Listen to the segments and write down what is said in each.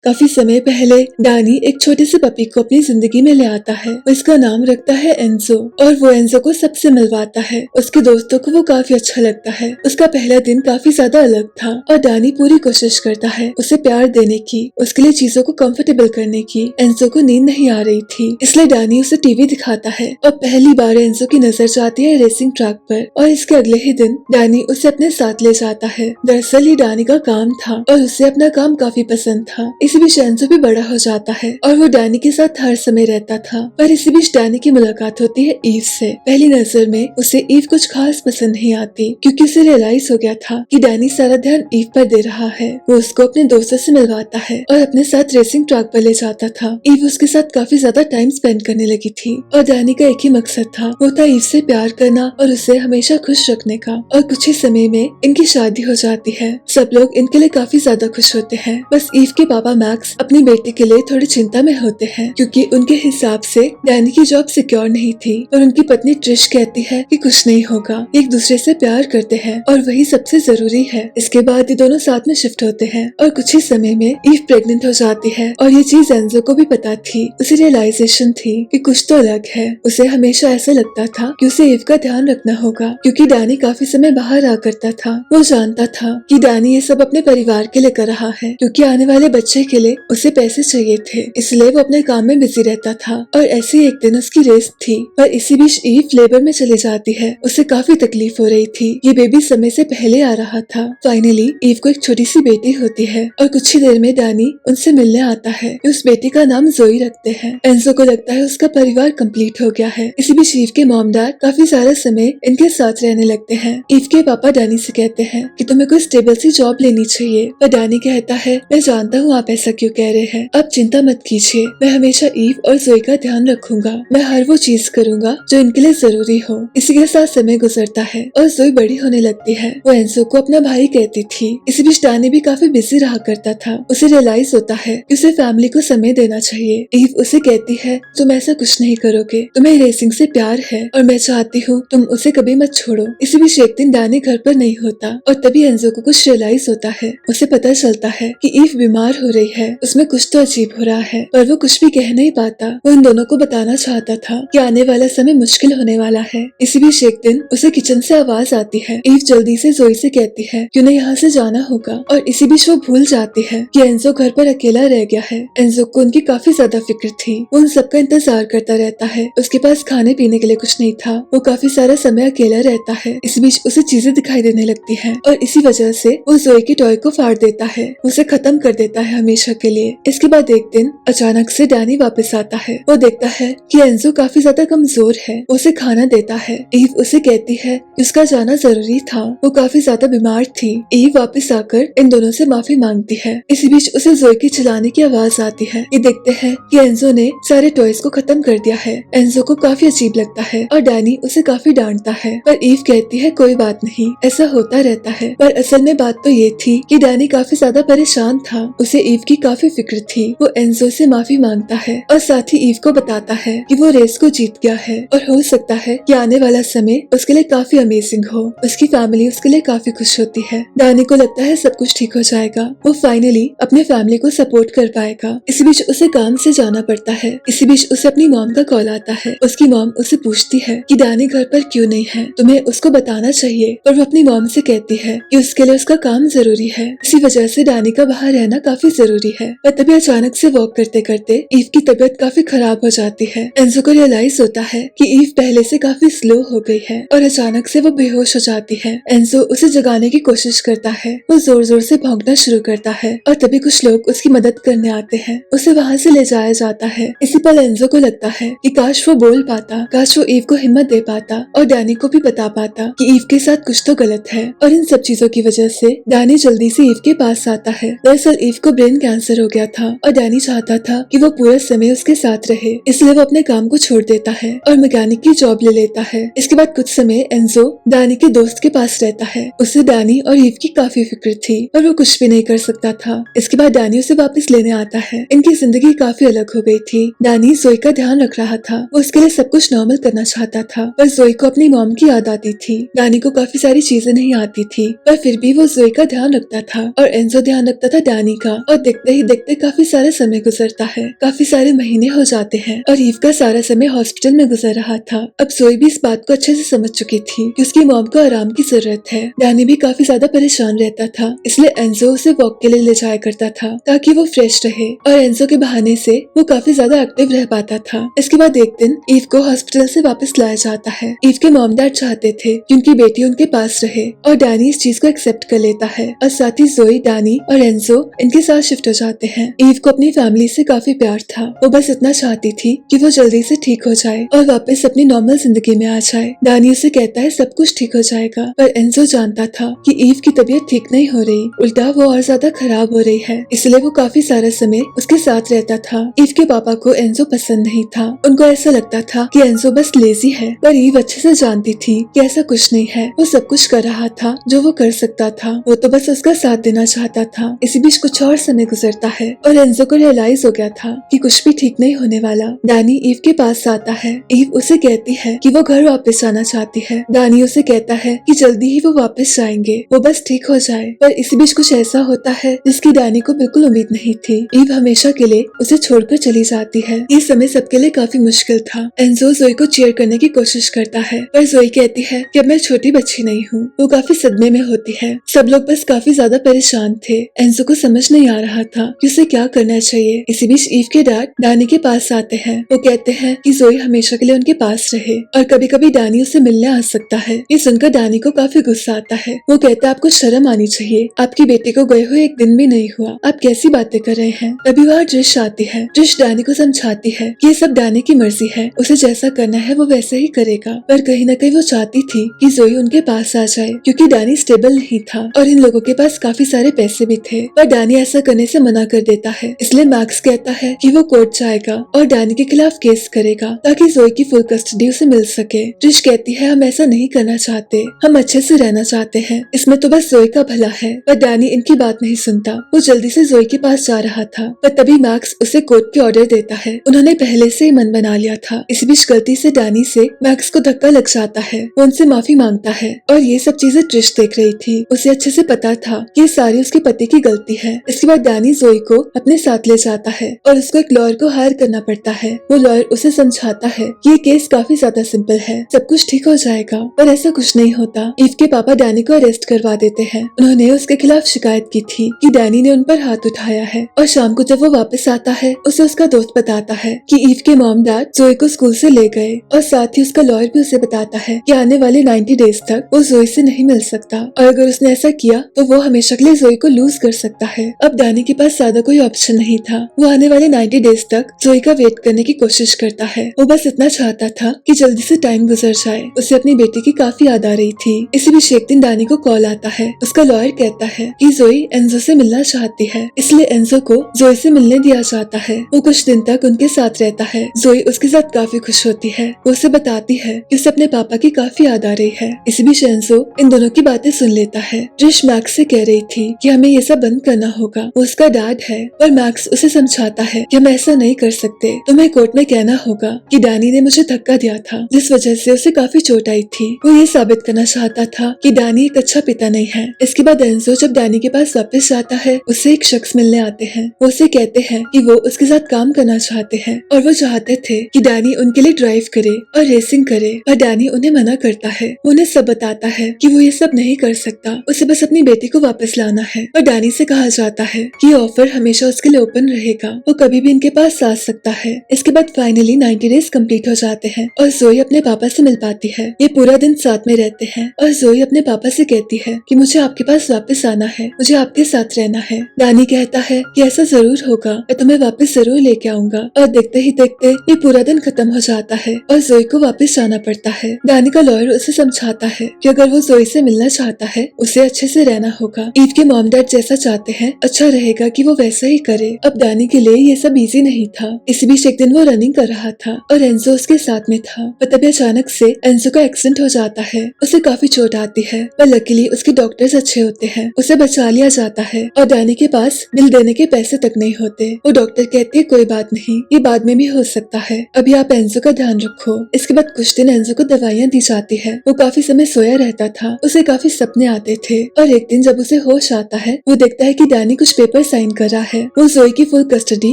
काफी समय पहले डानी एक छोटे से पपी को अपनी जिंदगी में ले आता है। इसका नाम रखता है एंजो और वो एंजो को सबसे मिलवाता है। उसके दोस्तों को वो काफी अच्छा लगता है। उसका पहला दिन काफी ज्यादा अलग था और डानी पूरी कोशिश करता है उसे प्यार देने की, उसके लिए चीजों को कंफर्टेबल करने की। एंजो को नींद नहीं आ रही थी, इसलिए डानी उसे टीवी दिखाता है और पहली बार एंजो की नजर जाती है रेसिंग ट्रैक पर और इसके अगले ही दिन डानी उसे अपने साथ ले जाता है। दरअसल ये डानी का काम था और उसे अपना काम काफी पसंद था। इसी बीच एंजो भी बड़ा हो जाता है और वो डानी के साथ हर समय रहता था। पर इसी बीच डानी की मुलाकात होती है ईव से। पहली नजर में उसे ईव कुछ खास पसंद नहीं आती, क्योंकि उसे रियलाइज हो गया था कि डानी सारा ध्यान ईव पर दे रहा है। वो उसको अपने दोस्तों से मिलवाता है और अपने साथ रेसिंग ट्रैक पर ले जाता था। ईव उसके साथ काफी ज्यादा टाइम स्पेंड करने लगी थी और डानी का एक ही मकसद था, वो था ईव से प्यार करना और उसे हमेशा खुश रखने का। और कुछ ही समय में इनकी शादी हो जाती है। सब लोग इनके लिए काफी ज्यादा खुश होते हैं। बस ईव के पापा मैक्स अपनी बेटी के लिए थोड़ी चिंता में होते हैं, क्योंकि उनके हिसाब से डैनी की जॉब सिक्योर नहीं थी और उनकी पत्नी ट्रिश कहती है कि कुछ नहीं होगा, एक दूसरे से प्यार करते हैं और वही सबसे जरूरी है। इसके बाद ये दोनों साथ में शिफ्ट होते हैं और कुछ ही समय में ईव प्रेग्नेंट हो जाती है और ये चीज एंजो को भी पता थी। उसे रियलाइजेशन थी कि कुछ तो अलग है। उसे हमेशा ऐसा लगता था कि उसे ईव का ध्यान रखना होगा, क्योंकि डैनी काफी समय बाहर आ करता था। वो जानता था कि डैनी ये सब अपने परिवार के लिए कर रहा है, क्योंकि आने वाले बच्चे के लिए उसे पैसे चाहिए थे, इसलिए वो अपने काम में बिजी रहता था। और ऐसे ही एक दिन उसकी रेस थी, पर इसी बीच ईव लेबर में चली जाती है। उसे काफी तकलीफ हो रही थी, ये बेबी समय से पहले आ रहा था। फाइनली ईव को एक छोटी सी बेटी होती है और कुछ ही देर में डैनी उनसे मिलने आता है। उस बेटी का नाम जोई रखते हैं। एंजो को लगता है उसका परिवार कंप्लीट हो गया है। इसी बीच ईव के मॉम डैड काफी सारा समय इनके साथ रहने लगते हैं। ईव के पापा डैनी से कहते हैं कि तुम्हें कोई स्टेबल सी जॉब लेनी चाहिए, पर डैनी कहता है मैं जानता हूँ आप ऐसा क्यों कह रहे हैं, अब चिंता मत कीजिए, मैं हमेशा ईव और जोई का ध्यान रखूंगा। मैं हर वो चीज करूंगा जो इनके लिए जरूरी हो। इसी के साथ समय गुजरता है और जोई बड़ी होने लगती है। वो एंजो को अपना भाई कहती थी। इसी बीच डैनी भी काफी बिजी रहा करता था। उसे रियलाइज होता है कि उसे फैमिली को समय देना चाहिए। ईव उसे कहती है तुम ऐसा कुछ नहीं करोगे, तुम्हें रेसिंग से प्यार है और मैं चाहती हूँ तुम उसे कभी मत छोड़ो। इसी बीच एक दिन डैनी घर पर नहीं होता और तभी एंजो को कुछ रियलाइज होता है। उसे पता चलता है कि ईव बीमार हो रही है, उसमें कुछ तो अजीब हो रहा है, पर वो कुछ भी कह नहीं पाता। वो इन दोनों को बताना चाहता था कि आने वाला समय मुश्किल होने वाला है। इसी बीच एक दिन उसे किचन से आवाज आती है। ईव जल्दी से जोई से कहती है कि उन्हें यहाँ से जाना होगा और इसी बीच वो भूल जाती है कि एंजो घर पर अकेला रह गया है। एंजो को उनकी काफी ज्यादा फिक्र थी। वो उन सबका इंतजार करता रहता है। उसके पास खाने पीने के लिए कुछ नहीं था। वो काफी सारा समय अकेला रहता है। इस बीच उसे चीजें दिखाई देने लगती है और इसी वजह से वो जोई के टॉय को फाड़ देता है, उसे खत्म कर देता है हमेशा के लिए। इसके बाद एक दिन अचानक से डैनी वापस आता है। वो देखता है कि एंजो काफी ज्यादा कमजोर है। वो उसे खाना देता है। ईव उसे कहती है कि उसका जाना जरूरी था, वो काफी ज्यादा बीमार थी। ईव वापस आकर इन दोनों से माफी मांगती है। इसी बीच उसे जोई के चिल्लाने की आवाज आती है। ये देखते हैं कि एंजो ने सारे टॉयज को खत्म कर दिया है। एंजो को काफी अजीब लगता है और डैनी उसे काफी डांटता है, पर ईव कहती है कोई बात नहीं, ऐसा होता रहता है। पर असल में बात तो ये थी कि डैनी काफी ज्यादा परेशान था। उसे ईव की काफी फिक्र थी। वो एंजो से माफी मांगता है और साथ ही ईव को बताता है कि वो रेस को जीत गया है और हो सकता है कि आने वाला समय उसके लिए काफी अमेजिंग हो। उसकी फैमिली उसके लिए काफी खुश होती है। डैनी को लगता है सब कुछ ठीक हो जाएगा, वो फाइनली अपने फैमिली को सपोर्ट कर पाएगा। इसी बीच उसे काम से जाना पड़ता है। इसी बीच उसे अपनी मॉम का कॉल आता है। उसकी मॉम उसे पूछती है कि डैनी घर पर क्यों नहीं है, तुम्हें उसको बताना चाहिए। पर वो अपनी मॉम से कहती है कि उसके लिए उसका काम जरूरी है, इसी वजह से डैनी का बाहर रहना काफी जरूरी है। पर तभी अचानक से वॉक करते करते ईव की तबीयत काफी खराब हो जाती है। एंजो को रियलाइज होता है कि ईव पहले से काफी स्लो हो गई है और अचानक से वो बेहोश हो जाती है। एंजो उसे जगाने की कोशिश करता है। वो जोर जोर से भौंकना शुरू करता है और तभी कुछ लोग उसकी मदद करने आते हैं। उसे वहाँ से ले जाया जाता है। इसी पल एंजो को लगता है कि काश वो बोल पाता, काश वो ईव को हिम्मत दे पाता और डैनी को भी बता पाता कि ईव के साथ कुछ तो गलत है। और इन सब चीजों की वजह से डैनी जल्दी से ईव के पास आता है। दरअसल ईव को ब्रेन कैंसर हो गया था और डैनी चाहता था कि वो पूरा समय उसके साथ रहे, इसलिए वो अपने काम को छोड़ देता है और मैकेनिक की जॉब ले लेता है। इसके बाद कुछ समय एंजो डैनी के दोस्त के पास रहता है। उसे डैनी और ईव की काफी फिक्र थी, पर वो कुछ भी नहीं कर सकता था। इसके बाद डैनी उसे वापस लेने आता है। इनकी जिंदगी काफी अलग हो गई थी। डैनी जोई का ध्यान रख रहा था, वो उसके लिए सब कुछ नॉर्मल करना चाहता था, पर जोई को अपनी मॉम की याद आती थी। डैनी को काफी सारी चीजें नहीं आती थी, पर फिर भी वो जोई का ध्यान रखता था और एंजो ध्यान रखता था डैनी का। और देखते ही देखते काफी सारा समय गुजरता है। काफी सारे महीने हो जाते हैं और ईव का सारा समय हॉस्पिटल में गुजर रहा था। अब जोई भी इस बात को अच्छे से समझ चुकी थी कि उसकी मॉम को आराम की जरूरत है। डैनी भी काफी ज्यादा परेशान रहता था, इसलिए एंजो उसे वॉक के लिए ले जाया करता था ताकि वो फ्रेश रहे और एंजो के बहाने से वो काफी ज्यादा एक्टिव रह पाता था। इसके बाद एक दिन ईव को हॉस्पिटल से वापस लाया जाता है। ईव के मॉम डैड चाहते थे कि उनकी बेटी उनके पास रहे और डैनी इस चीज को एक्सेप्ट कर लेता है और साथ ही जोई, डैनी और एंजो इनके साथ शिफ्ट हो जाते हैं। ईव को अपनी फैमिली से काफी प्यार था। वो बस इतना चाहती थी कि वो जल्दी से ठीक हो जाए और वापस अपनी नॉर्मल जिंदगी में आ जाए। डैनी उसे कहता है सब कुछ ठीक हो जाएगा, पर एंजो जानता था कि ईव की तबीयत ठीक नहीं हो रही, उल्टा वो और ज्यादा खराब हो रही है। इसलिए वो काफी सारा समय उसके साथ रहता था। ईव के पापा को एंजो पसंद नहीं था। उनको ऐसा लगता था कि एंजो बस लेजी है, पर ईव अच्छे से जानती थी कि ऐसा कुछ नहीं है। वो सब कुछ कर रहा था जो वो कर सकता था, वो तो बस उसका साथ देना चाहता था। इसी बीच कुछ और समय गुजरता है और एंजो को रियलाइज हो गया था कि कुछ भी ठीक नहीं होने वाला। डैनी ईव के पास आता है। ईव उसे कहती है कि वो घर वापस जाना चाहती है। डैनी उसे कहता है कि जल्दी ही वो वापस जाएंगे, वो बस ठीक हो जाए। पर इसी बीच कुछ ऐसा होता है जिसकी डैनी को बिल्कुल उम्मीद नहीं थी। ईव हमेशा के लिए उसे छोड़कर चली जाती है। ये समय सबके लिए काफी मुश्किल था। एंजो जोई को चीयर करने की कोशिश करता है, पर जोई कहती है कि अब मैं छोटी बच्ची नहीं हूँ। वो काफी सदमे में होती है। सब लोग बस काफी ज्यादा परेशान थे। एंजो को समझ नहीं आ रहा था कि उसे क्या करना चाहिए। इसी बीच ईव के डैड डैनी के पास आते हैं। वो कहते हैं कि जोई हमेशा के लिए उनके पास रहे और कभी कभी डैनी उसे मिलने आ सकता है। ये सुनकर डैनी को काफी गुस्सा आता है। वो कहता है आपको शर्म आनी चाहिए, आपकी बेटी को गए हुए एक दिन भी नहीं हुआ, आप कैसी बातें कर रहे हैं। तभी वहाँ ट्रिश आती है। ट्रिश डैनी को समझाती है कि ये सब डैनी की मर्जी है, उसे जैसा करना है वो वैसे ही करेगा। पर कहीं न कहीं वो चाहती थी कि जोई उनके पास आ जाए, क्योंकि डैनी स्टेबल नहीं था और इन लोगों के पास काफी सारे पैसे भी थे। पर डैनी ऐसा करने से मना कर देता है। इसलिए मैक्स कहता है कि वो कोर्ट जाएगा और डैनी के खिलाफ केस करेगा ताकि जोई की फुल कस्टडी उसे मिल सके। ट्रिश कहती है हम ऐसा नहीं करना चाहते, हम अच्छे से रहना चाहते हैं, इसमें तो बस जोई का भला है। पर डैनी इनकी बात नहीं सुनता। वो जल्दी से जोई के पास जा रहा था, पर तभी मैक्स उसे कोर्ट के ऑर्डर देता है। उन्होंने पहले से ही मन बना लिया था। इस बीच गलती से डैनी से मैक्स को धक्का लग जाता है। वो उनसे माफी मांगता है और ये सब चीजें ट्रिश देख रही थी। उसे अच्छे से पता था कि ये सारी उसके पति की गलती है। इसके बाद डैनी जोई को अपने साथ ले जाता है और उसको एक लॉयर को हायर करना पड़ता है। वो लॉयर उसे समझाता है कि ये केस काफी ज्यादा सिंपल है, सब कुछ ठीक हो जाएगा। पर ऐसा कुछ नहीं होता। ईव के पापा डैनी को अरेस्ट करवा देते हैं। उन्होंने उसके खिलाफ शिकायत की थी कि डैनी ने उन पर हाथ उठाया है। और शाम को जब वो वापस आता है, उसे उसका दोस्त बताता है कि ईव के मॉम डैड जोई को स्कूल से ले गए और साथ ही उसका लॉयर भी उसे बताता है कि आने वाले 90 डेज तक वो जोई से नहीं मिल सकता और अगर उसने ऐसा किया तो वो हमेशा के लिए जोई को लूज कर सकता है। अब डैनी के पास ज्यादा कोई ऑप्शन नहीं था। वो आने वाले 90 डेज तक जोई का वेट करने की कोशिश करता है। वो बस इतना चाहता था कि जल्दी से टाइम गुजर जाए। उसे अपनी बेटी की काफी याद आ रही थी। इसी बीच एक दिन डैनी को कॉल आता है। उसका लॉयर कहता है कि जोई एंजो से मिलना चाहती है, इसलिए एंजो को जोई से मिलने दिया जाता है। वो कुछ दिन तक उनके साथ रहता है। जोई उसके साथ काफी खुश होती है। वो उसे बताती है कि उसे अपने पापा की काफी याद आ रही है। इसी बीच एंजो इन दोनों की बातें सुन लेता है। ट्रिश मैक्स से कह रही थी कि हमें ये सब बंद करना होगा, वो उसका डैड है। पर मैक्स उसे समझाता है कि हम ऐसा नहीं कर सकते, तुम्हें कोर्ट में कहना होगा कि डैनी ने मुझे धक्का दिया था जिस वजह से उसे काफी चोट आई थी। वो ये साबित करना चाहता था कि डैनी एक अच्छा पिता नहीं है। इसके बाद एंजो जब डैनी के पास वापस जाता है, उससे एक शख्स मिलने आते हैं। वो उसे कहते हैं कि वो उसके साथ काम करना चाहते हैं और वो चाहते थे कि डैनी उनके लिए ड्राइव करे और रेसिंग करे, पर डैनी उन्हें मना करता है। वो उन्हें सब बताता है कि वो ये सब नहीं कर सकता, उसे बस अपनी बेटी को वापस लाना है। और डैनी से कहा जाता है कि ये ऑफर हमेशा उसके लिए ओपन रहेगा, वो कभी भी इनके पास आ सकता है। इसके बाद फाइनली 90 डेज कंप्लीट हो जाते हैं और जोई अपने पापा से मिल पाती है। ये पूरा दिन साथ में रहते हैं और जोई अपने पापा से कहती है कि मुझे आपके पास वापस आना है, मुझे आपके साथ रहना है। डैनी कहता है कि ऐसा जरूर होगा, मैं तुम्हें वापस जरूर लेके आऊंगा। और देखते ही देखते ये पूरा दिन खत्म हो जाता है और जोई को वापस जाना पड़ता है। डैनी का लॉयर उसे समझाता है कि अगर वो जोई से मिलना चाहता है, उसे अच्छे से रहना होगा। ईव के मॉम डैड जैसा चाहते हैं, अच्छा रहेगा कि वो वैसा ही करे। अब डैनी के लिए ये सब इजी नहीं था। इसी बीच एक दिन वो रनिंग कर रहा था और एंजो उसके साथ में था। पर तभी अचानक से एंजो का एक्सीडेंट हो जाता है। उसे काफी चोट आती है, पर लकीली उसके डॉक्टर्स अच्छे होते हैं, उसे बचा लिया जाता है। और डैनी के पास बिल देने के पैसे तक नहीं होते। वो डॉक्टर कहते हैं कोई बात नहीं, ये बाद में भी हो सकता है, अभी आप एंजो का ध्यान रखो। इसके बाद कुछ दिन एंजो को दवाइयाँ दी जाती है। वो काफी समय सोया रहता था, उसे काफी सपने आते थे और एक दिन जब उसे होश आता है, वो देखता है कि डैनी कुछ पेपर पर साइन कर रहा है। वो जोई की फुल कस्टडी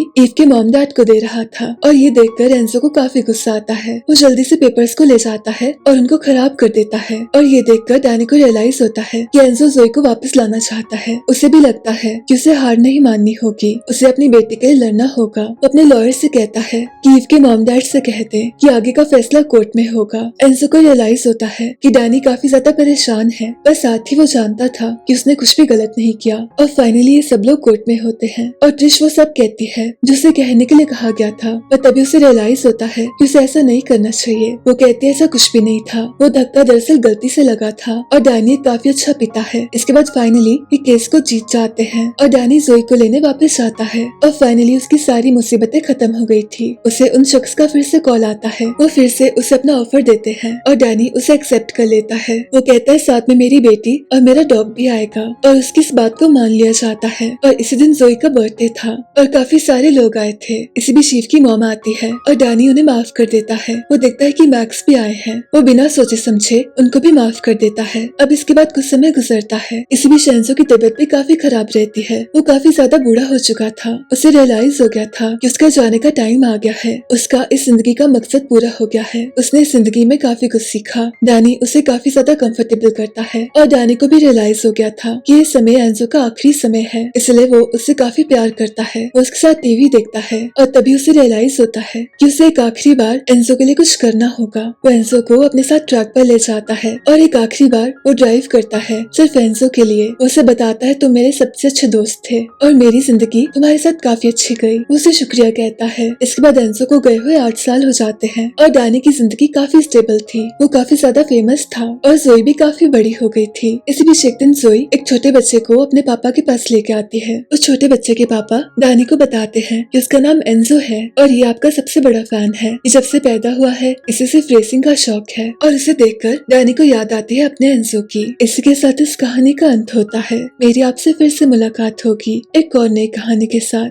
ईव के मॉम डैड को दे रहा था और ये देखकर एंजो को काफी गुस्सा आता है। वो जल्दी से पेपर्स को ले जाता है और उनको खराब कर देता है और ये देखकर डैनी को रियलाइज होता है कि एंजो जोई को वापस लाना चाहता है। उसे भी लगता है कि उसे हार नहीं माननी होगी, उसे अपनी बेटी के लिए लड़ना होगा। वो अपने लॉयर से कहता है कि ईव के मॉम डैड से कह दे कि आगे का फैसला कोर्ट में होगा। एंजो को रियलाइज होता है कि डैनी काफी ज्यादा परेशान है, पर साथ ही वो जानता था कि उसने कुछ भी गलत नहीं किया। और फाइनली ये सब लोग कोर्ट में होते हैं और ट्रिश वो सब कहती है जो उसे कहने के लिए कहा गया था, पर तभी उसे रियलाइज होता है कि उसे ऐसा नहीं करना चाहिए। वो कहती है ऐसा कुछ भी नहीं था, वो धक्का दरअसल गलती से लगा था और डैनी एक काफी अच्छा पिता है। इसके बाद फाइनली ये केस को जीत जाते हैं और डैनी जोई को लेने वापस जाता है और फाइनली उसकी सारी मुसीबतें खत्म हो गई थी। उसे उन शख्स का फिर से कॉल आता है, वो फिर से उसे अपना ऑफर देते हैं और डैनी उसे एक्सेप्ट कर लेता है। वो कहता है साथ में मेरी बेटी और मेरा डॉग भी आएगा और उसकी इस बात को मान लिया जाता है। और इसी दिन जोई का बर्थडे था और काफी सारे लोग आए थे। इसी बीच ईव की मॉम आती है और डैनी उन्हें माफ कर देता है। वो देखता है कि मैक्स भी आए हैं, वो बिना सोचे समझे उनको भी माफ कर देता है। अब इसके बाद कुछ समय गुजरता है। इसी बीच एंजो की तबीयत भी काफी खराब रहती है। वो काफी ज्यादा बूढ़ा हो चुका था। उसे रियलाइज हो गया था कि उसका जाने का टाइम आ गया है। उसका इस जिंदगी का मकसद पूरा हो गया है। उसने इस जिंदगी में काफी कुछ सीखा। डैनी उसे काफी ज्यादा कंफर्टेबल करता है और डैनी को भी रियलाइज हो गया था कि ये समय एंजो का आखिरी समय है, इसलिए वो उससे काफी प्यार करता है। वो उसके साथ टीवी देखता है और तभी उसे रियलाइज होता है कि उसे एक आखिरी बार एंजो के लिए कुछ करना होगा। वो एंजो को अपने साथ ट्रक पर ले जाता है और एक आखिरी बार वो ड्राइव करता है सिर्फ एंजो के लिए। वो उसे बताता है तुम मेरे सबसे अच्छे दोस्त थे और मेरी जिंदगी तुम्हारे साथ काफी अच्छी गई। वो उसे शुक्रिया कहता है। इसके बाद एंजो को गए हुए 8 साल हो जाते हैं और डैनी की जिंदगी काफी स्टेबल थी। वो काफी ज्यादा फेमस था और जोई भी काफी बड़ी हो गई थी। इसी बीच एक दिन जोई एक छोटे बच्चे को अपने पापा के पास लेके आती है। उस छोटे बच्चे के पापा डैनी को बताते हैं कि उसका नाम एंजो है और ये आपका सबसे बड़ा फैन है। ये जब से पैदा हुआ है इसे सिर्फ रेसिंग का शौक है। और इसे देखकर डैनी को याद आती है अपने एंजो की। इसी के साथ इस कहानी का अंत होता है। मेरी आपसे फिर से मुलाकात होगी एक और नई कहानी के साथ।